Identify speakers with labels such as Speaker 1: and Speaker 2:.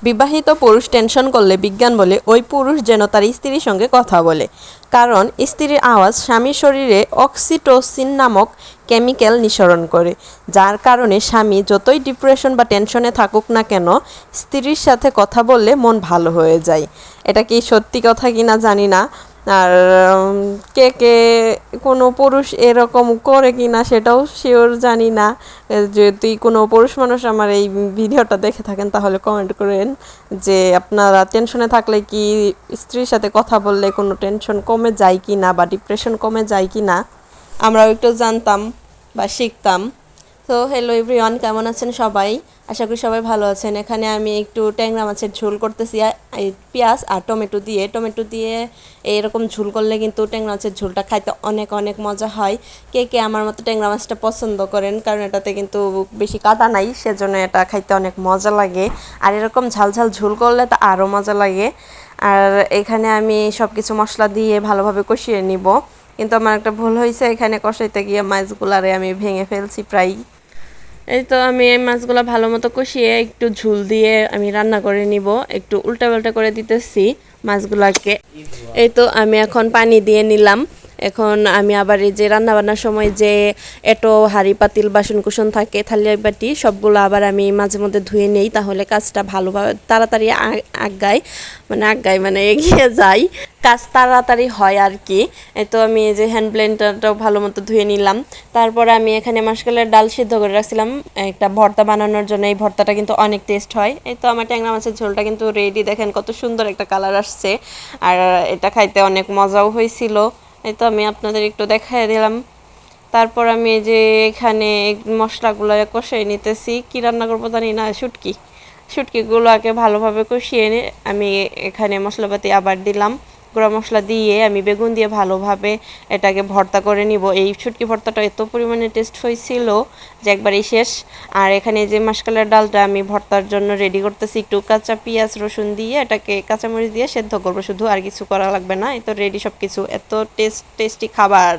Speaker 1: বিবাহিত পুরুষ টেনশন করলে বিজ্ঞান বলে ওই পুরুষ যেন তার স্ত্রীর সঙ্গে কথা বলে, কারণ স্ত্রীর আওয়াজ স্বামীর শরীরে অক্সিটোসিন নামক কেমিক্যাল নিঃসরণ করে, যার কারণে স্বামী যতই ডিপ্রেশন বা টেনশনে থাকুক না কেন স্ত্রীর সাথে কথা বললে মন ভালো হয়ে যায়। এটা কি সত্যি কথা কিনা জানি না, আর কে কে কোনো পুরুষ এরকম করে কিনা সেটাও শিওর জানি না। যদি কোনো পুরুষ মানুষ আমার এই ভিডিওটা দেখে থাকেন তাহলে কমেন্ট করেন যে আপনারা টেনশনে থাকলে কি স্ত্রীর সাথে কথা বললে কোনো টেনশন কমে যায় কি না বা ডিপ্রেশন কমে যায় কি না, আমরাও একটু জানতাম বা শিখতাম। তো হ্যালো এভরিওয়ান, কেমন আছেন সবাই? আশা করি সবাই ভালো আছেন। এখানে আমি একটু ট্যাংরা মাছের ঝোল করতেছি পেঁয়াজ আর টমেটো দিয়ে এরকম ঝোল করলে কিন্তু ট্যাংরা মাছের ঝোলটা খাইতে অনেক অনেক মজা হয়। কে কে আমার মতো ট্যাংরা মাছটা পছন্দ করেন, কারণ এটাতে কিন্তু বেশি কাটা নাই, সেজন্য এটা খাইতে অনেক মজা লাগে। আর এরকম ঝাল ঝাল ঝোল করলে তো আরও মজা লাগে। আর এখানে আমি সব কিছু মশলা দিয়ে ভালোভাবে কষিয়ে নিব, কিন্তু আমার একটা ভুল হয়েছে, এখানে কষাইতে গিয়ে মাছগুলারে আমি ভেঙে ফেলছি প্রায়। এই তো আমি এই মাছগুলো ভালো মতো কষিয়ে একটু ঝোল দিয়ে আমি রান্না করে নিব, একটু উল্টা পাল্টা করে দিতেছি মাছগুলাকে। এই তো আমি এখন পানি দিয়ে নিলাম। এখন আমি আবার এই যে রান্না বান্নার সময় যে এটো হাঁড়ি পাতিল বাসন কুসন থাকে থালি বাটি সবগুলো আবার আমি মাঝে মধ্যে ধুয়ে নেই, তাহলে কাজটা ভালোভাবে তাড়াতাড়ি আগায় মানে এগিয়ে যায়, কাজ তাড়াতাড়ি হয় আর কি। এই তো আমি এই যে হ্যান্ড ব্লেন্ডারটাও ভালো মতো ধুয়ে নিলাম। তারপরে আমি এখানে মাসকলাইয়ের ডাল সিদ্ধ করে রাখছিলাম একটা ভর্তা বানানোর জন্য। এই ভর্তাটা কিন্তু অনেক টেস্ট হয়। এই তো আমার ট্যাংরা মাছের ঝোলটা কিন্তু রেডি, দেখেন কত সুন্দর একটা কালার আসছে, আর এটা খাইতে অনেক মজাও হয়েছিল। এই তো আমি আপনাদের একটু দেখাই দিলাম। তারপর আমি এই যে এখানে মশলাগুলো কষিয়ে নিতেছি, কী রান্না করবো জানি না, শুটকিগুলোকে ভালোভাবে কষিয়ে নিয়ে আমি এখানে মশলাপাতি আবার দিলাম, গুঁড়া মশলা দিয়ে আমি বেগুন দিয়ে ভালোভাবে এটাকে ভর্তা করে নিব। এই শুটকি ভর্তাটা এত পরিমাণে টেস্ট হয়েছিল যে একবারেই শেষ। আর এখানে যে মাসকলাইয়ের ডালটা আমি ভর্তার জন্য রেডি করতেছি, একটু কাঁচা পেঁয়াজ রসুন দিয়ে এটাকে কাঁচামরিচ দিয়ে সেদ্ধ করবো শুধু, আর কিছু করা লাগবে না। এই তো রেডি সব কিছু, এত টেস্টি খাবার।